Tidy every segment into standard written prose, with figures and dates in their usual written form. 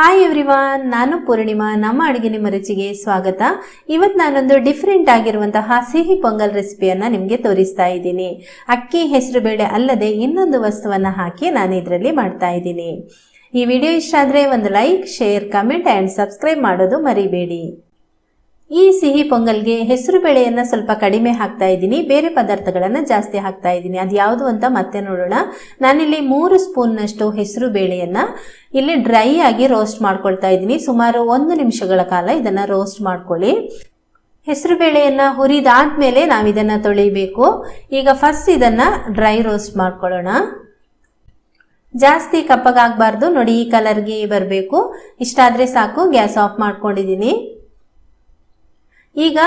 Hi everyone, ನಾನು ಪೂರ್ಣಿಮಾ. ನಮ್ಮ ಅಡುಗೆ ನಿಮ್ಮ ರುಚಿಗೆ ಸ್ವಾಗತ. ಇವತ್ತು ನಾನೊಂದು ಡಿಫ್ರೆಂಟ್ ಆಗಿರುವಂತಹ ಸಿಹಿ ಪೊಂಗಲ್ ರೆಸಿಪಿಯನ್ನು ನಿಮಗೆ ತೋರಿಸ್ತಾ ಇದ್ದೀನಿ. ಅಕ್ಕಿ ಹೆಸರು ಬೇಳೆ ಅಲ್ಲದೆ ಇನ್ನೊಂದು ವಸ್ತುವನ್ನು ಹಾಕಿ ನಾನು ಇದರಲ್ಲಿ ಮಾಡ್ತಾ ಇದ್ದೀನಿ. ಈ ವಿಡಿಯೋ ಇಷ್ಟ ಆದರೆ ಒಂದು like, share, comment and subscribe ಮಾಡೋದು ಮರಿಬೇಡಿ. ಈ ಸಿಹಿ ಪೊಂಗಲ್ಗೆ ಹೆಸರು ಬೇಳೆಯನ್ನು ಸ್ವಲ್ಪ ಕಡಿಮೆ ಹಾಕ್ತಾ ಇದ್ದೀನಿ, ಬೇರೆ ಪದಾರ್ಥಗಳನ್ನು ಜಾಸ್ತಿ ಹಾಕ್ತಾ ಇದ್ದೀನಿ. ಅದು ಯಾವುದು ಅಂತ ಮತ್ತೆ ನೋಡೋಣ. ನಾನಿಲ್ಲಿ 3 ಸ್ಪೂನ್ನಷ್ಟು ಹೆಸರು ಬೇಳೆಯನ್ನು ಇಲ್ಲಿ ಡ್ರೈ ಆಗಿ ರೋಸ್ಟ್ ಮಾಡ್ಕೊಳ್ತಾ ಇದ್ದೀನಿ. ಸುಮಾರು 1 ನಿಮಿಷಗಳ ಕಾಲ ಇದನ್ನು ರೋಸ್ಟ್ ಮಾಡ್ಕೊಳ್ಳಿ. ಹೆಸರು ಬೇಳೆಯನ್ನು ಹುರಿದಾದ್ಮೇಲೆ ನಾವು ಇದನ್ನು ತೊಳಿಬೇಕು. ಈಗ ಫಸ್ಟ್ ಇದನ್ನು ಡ್ರೈ ರೋಸ್ಟ್ ಮಾಡ್ಕೊಳ್ಳೋಣ. ಜಾಸ್ತಿ ಕಪ್ಪಗಾಗಬಾರ್ದು, ನೋಡಿ ಈ ಕಲರ್ಗೆ ಬರಬೇಕು. ಇಷ್ಟಾದರೆ ಸಾಕು. ಗ್ಯಾಸ್ ಆಫ್ ಮಾಡ್ಕೊಂಡಿದ್ದೀನಿ. ಈಗ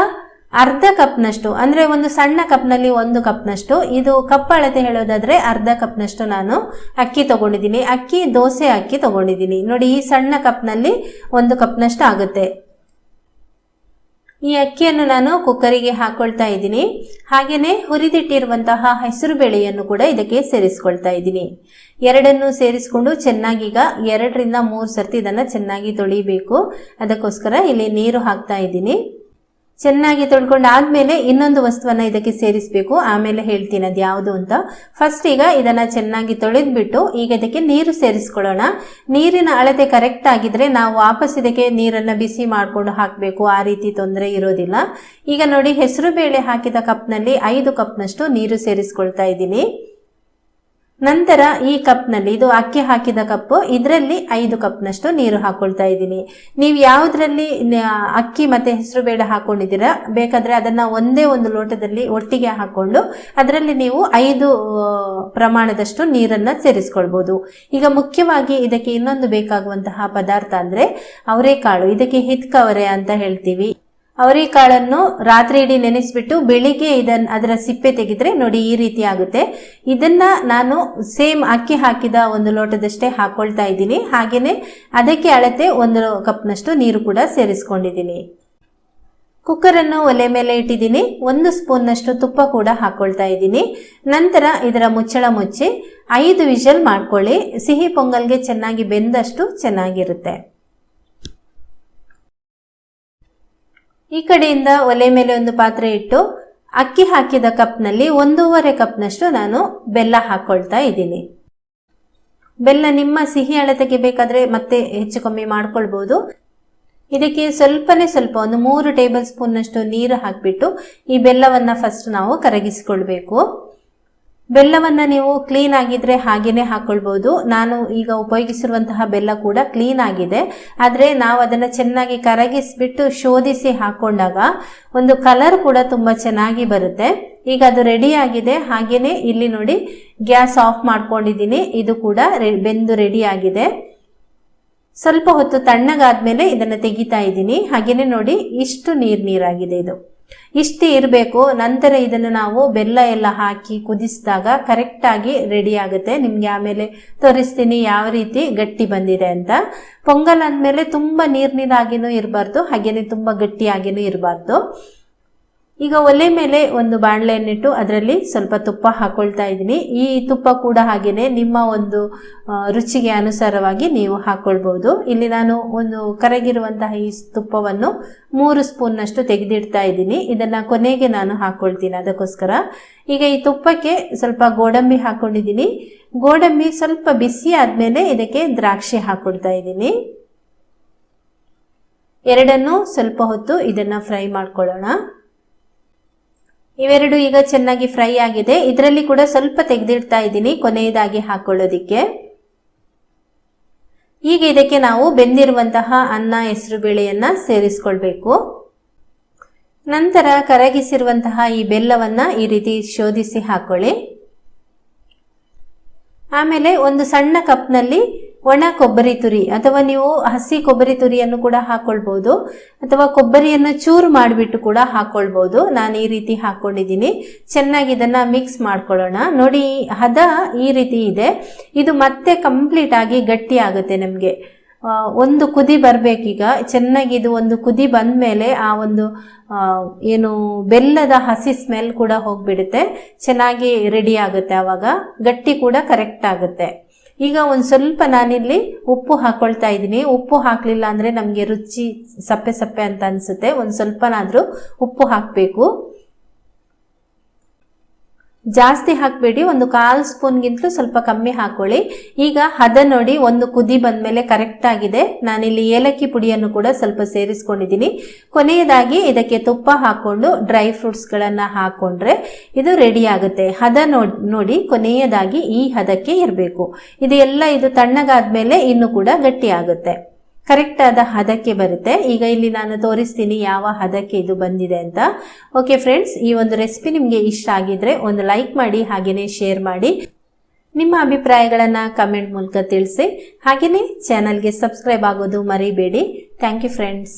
ಅರ್ಧ ಕಪ್ನಷ್ಟು, ಅಂದರೆ ಒಂದು ಸಣ್ಣ ಕಪ್ನಲ್ಲಿ 1 ಕಪ್ನಷ್ಟು, ಇದು ಕಪ್ ಅಳತೆ ಹೇಳೋದಾದ್ರೆ ಅರ್ಧ ಕಪ್ನಷ್ಟು ನಾನು ಅಕ್ಕಿ ತಗೊಂಡಿದ್ದೀನಿ. ಅಕ್ಕಿ ದೋಸೆ ಅಕ್ಕಿ ತಗೊಂಡಿದ್ದೀನಿ. ನೋಡಿ ಈ ಸಣ್ಣ ಕಪ್ನಲ್ಲಿ 1 ಕಪ್ನಷ್ಟು ಆಗುತ್ತೆ. ಈ ಅಕ್ಕಿಯನ್ನು ನಾನು ಕುಕ್ಕರಿಗೆ ಹಾಕೊಳ್ತಾ ಇದ್ದೀನಿ. ಹಾಗೆಯೇ ಹುರಿದಿಟ್ಟಿರುವಂತಹ ಹೆಸರು ಬೇಳೆಯನ್ನು ಕೂಡ ಇದಕ್ಕೆ ಸೇರಿಸ್ಕೊಳ್ತಾ ಇದ್ದೀನಿ. ಎರಡನ್ನು ಸೇರಿಸ್ಕೊಂಡು ಚೆನ್ನಾಗಿ ಈಗ 2 ರಿಂದ 3 ಸರ್ತಿ ಇದನ್ನು ಚೆನ್ನಾಗಿ ತೊಳಿಬೇಕು. ಅದಕ್ಕೋಸ್ಕರ ಇಲ್ಲಿ ನೀರು ಹಾಕ್ತಾ ಇದ್ದೀನಿ. ಚೆನ್ನಾಗಿ ತೊಳ್ಕೊಂಡು ಆದ್ಮೇಲೆ ಇನ್ನೊಂದು ವಸ್ತುವನ್ನು ಇದಕ್ಕೆ ಸೇರಿಸಬೇಕು. ಆಮೇಲೆ ಹೇಳ್ತೀನಿ ಅದು ಯಾವುದು ಅಂತ. ಫಸ್ಟ್ ಈಗ ಇದನ್ನು ಚೆನ್ನಾಗಿ ತೊಳೆದ್ಬಿಟ್ಟು ಈಗ ಇದಕ್ಕೆ ನೀರು ಸೇರಿಸ್ಕೊಳ್ಳೋಣ. ನೀರಿನ ಅಳತೆ ಕರೆಕ್ಟ್ ಆಗಿದ್ರೆ ನಾವು ವಾಪಸ್ ಇದಕ್ಕೆ ನೀರನ್ನು ಬಿಸಿ ಮಾಡಿಕೊಂಡು ಹಾಕಬೇಕು, ಆ ರೀತಿ ತೊಂದರೆ ಇರೋದಿಲ್ಲ. ಈಗ ನೋಡಿ ಹೆಸರು ಬೇಳೆ ಹಾಕಿದ ಕಪ್ನಲ್ಲಿ 5 ಕಪ್ನಷ್ಟು ನೀರು ಸೇರಿಸ್ಕೊಳ್ತಾ ಇದ್ದೀನಿ. ನಂತರ ಈ ಕಪ್ನಲ್ಲಿ, ಇದು ಅಕ್ಕಿ ಹಾಕಿದ ಕಪ್ಪು, ಇದರಲ್ಲಿ 5 ಕಪ್ನಷ್ಟು ನೀರು ಹಾಕೊಳ್ತಾ ಇದ್ದೀನಿ. ನೀವು ಯಾವುದರಲ್ಲಿ ಅಕ್ಕಿ ಮತ್ತೆ ಹೆಸರು ಬೇಳೆ ಹಾಕೊಂಡಿದ್ದೀರಾ ಬೇಕಾದ್ರೆ ಅದನ್ನ ಒಂದೇ ಒಂದು ಲೋಟದಲ್ಲಿ ಒಟ್ಟಿಗೆ ಹಾಕೊಂಡು ಅದರಲ್ಲಿ ನೀವು 5 ಪ್ರಮಾಣದಷ್ಟು ನೀರನ್ನ ಸೇರಿಸ್ಕೊಳ್ಬಹುದು. ಈಗ ಮುಖ್ಯವಾಗಿ ಇದಕ್ಕೆ ಇನ್ನೊಂದು ಬೇಕಾಗುವಂತಹ ಪದಾರ್ಥ ಅಂದ್ರೆ ಅವರೆಕಾಳು. ಇದಕ್ಕೆ ಹಿತ್ಕವರೆ ಅಂತ ಹೇಳ್ತೀವಿ. ಅವರೆಕಾಳನ್ನು ರಾತ್ರಿ ಇಡೀ ನೆನೆಸ್ಬಿಟ್ಟು ಬೆಳಿಗ್ಗೆ ಅದರ ಸಿಪ್ಪೆ ತೆಗೆದ್ರೆ ನೋಡಿ ಈ ರೀತಿ ಆಗುತ್ತೆ. ಇದನ್ನ ನಾನು ಸೇಮ್ ಅಕ್ಕಿ ಹಾಕಿದ 1 ಲೋಟದಷ್ಟೇ ಹಾಕೊಳ್ತಾ ಇದ್ದೀನಿ. ಹಾಗೇನೆ ಅದಕ್ಕೆ ಅಳತೆ 1 ಕಪ್ನಷ್ಟು ನೀರು ಕೂಡ ಸೇರಿಸ್ಕೊಂಡಿದ್ದೀನಿ. ಕುಕ್ಕರನ್ನು ಒಲೆ ಮೇಲೆ ಇಟ್ಟಿದ್ದೀನಿ. 1 ಸ್ಪೂನ್ನಷ್ಟು ತುಪ್ಪ ಕೂಡ ಹಾಕೊಳ್ತಾ ಇದ್ದೀನಿ. ನಂತರ ಇದರ ಮುಚ್ಚಳ ಮುಚ್ಚಿ 5 ವಿಷಲ್ ಮಾಡ್ಕೊಳ್ಳಿ. ಸಿಹಿ ಪೊಂಗಲ್ಗೆ ಚೆನ್ನಾಗಿ ಬೆಂದಷ್ಟು ಚೆನ್ನಾಗಿರುತ್ತೆ. ಈ ಕಡೆಯಿಂದ ಒಲೆ ಮೇಲೆ ಒಂದು ಪಾತ್ರೆ ಇಟ್ಟು ಅಕ್ಕಿ ಹಾಕಿದ ಕಪ್ನಲ್ಲಿ 1.5 ಕಪ್ನಷ್ಟು ನಾನು ಬೆಲ್ಲ ಹಾಕೊಳ್ತಾ ಇದ್ದೀನಿ. ಬೆಲ್ಲ ನಿಮ್ಮ ಸಿಹಿ ಅಳತೆಗೆ ಬೇಕಾದ್ರೆ ಮತ್ತೆ ಹೆಚ್ಚು ಕಮ್ಮಿ ಮಾಡ್ಕೊಳ್ಬಹುದು. ಇದಕ್ಕೆ ಸ್ವಲ್ಪನೇ ಸ್ವಲ್ಪ ಒಂದು 3 ಟೇಬಲ್ ಸ್ಪೂನ್ನಷ್ಟು ನೀರು ಹಾಕಿಬಿಟ್ಟು ಈ ಬೆಲ್ಲವನ್ನು ಫಸ್ಟ್ ನಾವು ಕರಗಿಸಿಕೊಳ್ಬೇಕು. ಬೆಲ್ಲವನ್ನ ನೀವು ಕ್ಲೀನ್ ಆಗಿದ್ರೆ ಹಾಗೇನೆ ಹಾಕೊಳ್ಬಹುದು. ನಾನು ಈಗ ಉಪಯೋಗಿಸಿರುವಂತಹ ಬೆಲ್ಲ ಕೂಡ ಕ್ಲೀನ್ ಆಗಿದೆ. ಆದ್ರೆ ನಾವು ಅದನ್ನ ಚೆನ್ನಾಗಿ ಕರಗಿಸ್ಬಿಟ್ಟು ಶೋಧಿಸಿ ಹಾಕೊಂಡಾಗ ಒಂದು ಕಲರ್ ಕೂಡ ತುಂಬಾ ಚೆನ್ನಾಗಿ ಬರುತ್ತೆ. ಈಗ ಅದು ರೆಡಿ ಆಗಿದೆ. ಹಾಗೇನೆ ಇಲ್ಲಿ ನೋಡಿ ಗ್ಯಾಸ್ ಆಫ್ ಮಾಡ್ಕೊಂಡಿದ್ದೀನಿ. ಇದು ಕೂಡ ಬೆಂದು ರೆಡಿ ಆಗಿದೆ. ಸ್ವಲ್ಪ ಹೊತ್ತು ತಣ್ಣಗಾದ್ಮೇಲೆ ಇದನ್ನ ತೆಗಿತಾ ಇದ್ದೀನಿ. ಹಾಗೇನೆ ನೋಡಿ ಇಷ್ಟು ನೀರಾಗಿದೆ. ಇದು ಇಷ್ಟೇ ಇರಬೇಕು. ನಂತರ ಇದನ್ನು ನಾವು ಬೆಲ್ಲ ಎಲ್ಲ ಹಾಕಿ ಕುದಿಸಿದಾಗ ಕರೆಕ್ಟ್ ಆಗಿ ರೆಡಿ ಆಗುತ್ತೆ. ನಿಮ್ಗೆ ಆಮೇಲೆ ತೋರಿಸ್ತೀನಿ ಯಾವ ರೀತಿ ಗಟ್ಟಿ ಬಂದಿದೆ ಅಂತ. ಪೊಂಗಲ್ ಅಂದಮೇಲೆ ತುಂಬಾ ನೀರಾಗಿನೂ ಇರಬಾರ್ದು, ಹಾಗೇನೆ ತುಂಬಾ ಗಟ್ಟಿಯಾಗಿನೂ ಇರಬಾರ್ದು. ಈಗ ಒಲೆ ಮೇಲೆ ಒಂದು ಬಾಣಲೆಯನ್ನಿಟ್ಟು ಅದರಲ್ಲಿ ಸ್ವಲ್ಪ ತುಪ್ಪ ಹಾಕೊಳ್ತಾ ಇದ್ದೀನಿ. ಈ ತುಪ್ಪ ಕೂಡ ಹಾಗೇನೆ ನಿಮ್ಮ ಒಂದು ರುಚಿಗೆ ಅನುಸಾರವಾಗಿ ನೀವು ಹಾಕೊಳ್ಬಹುದು. ಇಲ್ಲಿ ನಾನು ಒಂದು ಕರಗಿರುವಂತಹ ಈ ತುಪ್ಪವನ್ನು 3 ಸ್ಪೂನ್ನಷ್ಟು ತೆಗೆದಿಡ್ತಾ ಇದ್ದೀನಿ. ಇದನ್ನ ಕೊನೆಗೆ ನಾನು ಹಾಕೊಳ್ತೀನಿ, ಅದಕ್ಕೋಸ್ಕರ. ಈಗ ಈ ತುಪ್ಪಕ್ಕೆ ಸ್ವಲ್ಪ ಗೋಡಂಬಿ ಹಾಕೊಂಡಿದ್ದೀನಿ. ಗೋಡಂಬಿ ಸ್ವಲ್ಪ ಬಿಸಿ ಆದ್ಮೇಲೆ ಇದಕ್ಕೆ ದ್ರಾಕ್ಷಿ ಹಾಕೊಳ್ತಾ ಇದ್ದೀನಿ. ಎರಡನ್ನೂ ಸ್ವಲ್ಪ ಹೊತ್ತು ಇದನ್ನ ಫ್ರೈ ಮಾಡ್ಕೊಳ್ಳೋಣ. ಇವೆರಡು ಈಗ ಚೆನ್ನಾಗಿ ಫ್ರೈ ಆಗಿದೆ. ಇದರಲ್ಲಿ ಕೂಡ ಸ್ವಲ್ಪ ತೆಗೆದಿಡ್ತಾ ಇದ್ದೀನಿ ಕೊನೆಯದಾಗಿ ಹಾಕೊಳ್ಳೋದಿಕ್ಕೆ. ಈಗ ಇದಕ್ಕೆ ನಾವು ಬೆಂದಿರುವಂತಹ ಅನ್ನ, ಹೆಸರು ಬೇಳೆಯನ್ನ ಸೇರಿಸ್ಕೊಳ್ಬೇಕು. ನಂತರ ಕರಗಿಸಿರುವಂತಹ ಈ ಬೆಲ್ಲವನ್ನ ಈ ರೀತಿ ಶೋಧಿಸಿ ಹಾಕೊಳ್ಳಿ. ಆಮೇಲೆ ಒಂದು ಸಣ್ಣ ಕಪ್ನಲ್ಲಿ ಒಣ ಕೊಬ್ಬರಿ ತುರಿ ಅಥವಾ ನೀವು ಹಸಿ ಕೊಬ್ಬರಿ ತುರಿಯನ್ನು ಕೂಡ ಹಾಕೊಳ್ಬಹುದು, ಅಥವಾ ಕೊಬ್ಬರಿಯನ್ನು ಚೂರು ಮಾಡಿಬಿಟ್ಟು ಕೂಡ ಹಾಕೊಳ್ಬಹುದು. ನಾನು ಈ ರೀತಿ ಹಾಕೊಂಡಿದ್ದೀನಿ. ಚೆನ್ನಾಗಿ ಇದನ್ನ ಮಿಕ್ಸ್ ಮಾಡ್ಕೊಳ್ಳೋಣ. ನೋಡಿ ಹದ ಈ ರೀತಿ ಇದೆ. ಇದು ಮತ್ತೆ ಕಂಪ್ಲೀಟ್ ಆಗಿ ಗಟ್ಟಿ ಆಗುತ್ತೆ. ನಮಗೆ ಒಂದು ಕುದಿ ಬರ್ಬೇಕೀಗ. ಚೆನ್ನಾಗಿ ಇದು ಒಂದು ಕುದಿ ಬಂದ್ಮೇಲೆ ಆ ಒಂದು ಏನು ಬೆಲ್ಲದ ಹಸಿ ಸ್ಮೆಲ್ ಕೂಡ ಹೋಗ್ಬಿಡುತ್ತೆ. ಚೆನ್ನಾಗಿ ರೆಡಿ ಆಗುತ್ತೆ. ಆವಾಗ ಗಟ್ಟಿ ಕೂಡ ಕರೆಕ್ಟ್ ಆಗುತ್ತೆ. ಈಗ ಒಂದು ಸ್ವಲ್ಪ ನಾನಿಲ್ಲಿ ಉಪ್ಪು ಹಾಕೊಳ್ತಾ ಇದ್ದೀನಿ. ಉಪ್ಪು ಹಾಕಲಿಲ್ಲ ಅಂದರೆ ನಮಗೆ ರುಚಿ ಸಪ್ಪೆ ಸಪ್ಪೆ ಅಂತ ಅನಿಸುತ್ತೆ. ಒಂದು ಸ್ವಲ್ಪನಾದರೂ ಉಪ್ಪು ಹಾಕಬೇಕು. ಜಾಸ್ತಿ ಹಾಕಬೇಡಿ, ಒಂದು 1/4 ಸ್ಪೂನ್ಗಿಂತಲೂ ಸ್ವಲ್ಪ ಕಮ್ಮಿ ಹಾಕೊಳ್ಳಿ. ಈಗ ಹದ ನೋಡಿ, ಒಂದು ಕುದಿ ಬಂದಮೇಲೆ ಕರೆಕ್ಟ್ ಆಗಿದೆ. ನಾನಿಲ್ಲಿ ಏಲಕ್ಕಿ ಪುಡಿಯನ್ನು ಕೂಡ ಸ್ವಲ್ಪ ಸೇರಿಸ್ಕೊಂಡಿದ್ದೀನಿ. ಕೊನೆಯದಾಗಿ ಇದಕ್ಕೆ ತುಪ್ಪ ಹಾಕೊಂಡು ಡ್ರೈ ಫ್ರೂಟ್ಸ್ಗಳನ್ನು ಹಾಕೊಂಡ್ರೆ ಇದು ರೆಡಿ ಆಗುತ್ತೆ. ಹದ ನೋಡಿ ಕೊನೆಯದಾಗಿ ಈ ಹದಕ್ಕೆ ಇರಬೇಕು. ಇದು ತಣ್ಣಗಾದ್ಮೇಲೆ ಇನ್ನು ಕೂಡ ಗಟ್ಟಿ ಆಗುತ್ತೆ. ಕರೆಕ್ಟ್ ಆದ ಹದಕ್ಕೆ ಬರುತ್ತೆ. ಈಗ ಇಲ್ಲಿ ನಾನು ತೋರಿಸ್ತೀನಿ ಯಾವ ಹದಕ್ಕೆ ಇದು ಬಂದಿದೆ ಅಂತ. ಓಕೆ ಫ್ರೆಂಡ್ಸ್, ಈ ಒಂದು ರೆಸಿಪಿ ನಿಮಗೆ ಇಷ್ಟ ಆಗಿದ್ರೆ ಒಂದು ಲೈಕ್ ಮಾಡಿ, ಹಾಗೆಯೇ ಶೇರ್ ಮಾಡಿ. ನಿಮ್ಮ ಅಭಿಪ್ರಾಯಗಳನ್ನು ಕಮೆಂಟ್ ಮೂಲಕ ತಿಳಿಸಿ. ಹಾಗೆಯೇ ಚಾನಲ್ಗೆ ಸಬ್ಸ್ಕ್ರೈಬ್ ಆಗೋದು ಮರಿಬೇಡಿ. Thank you friends.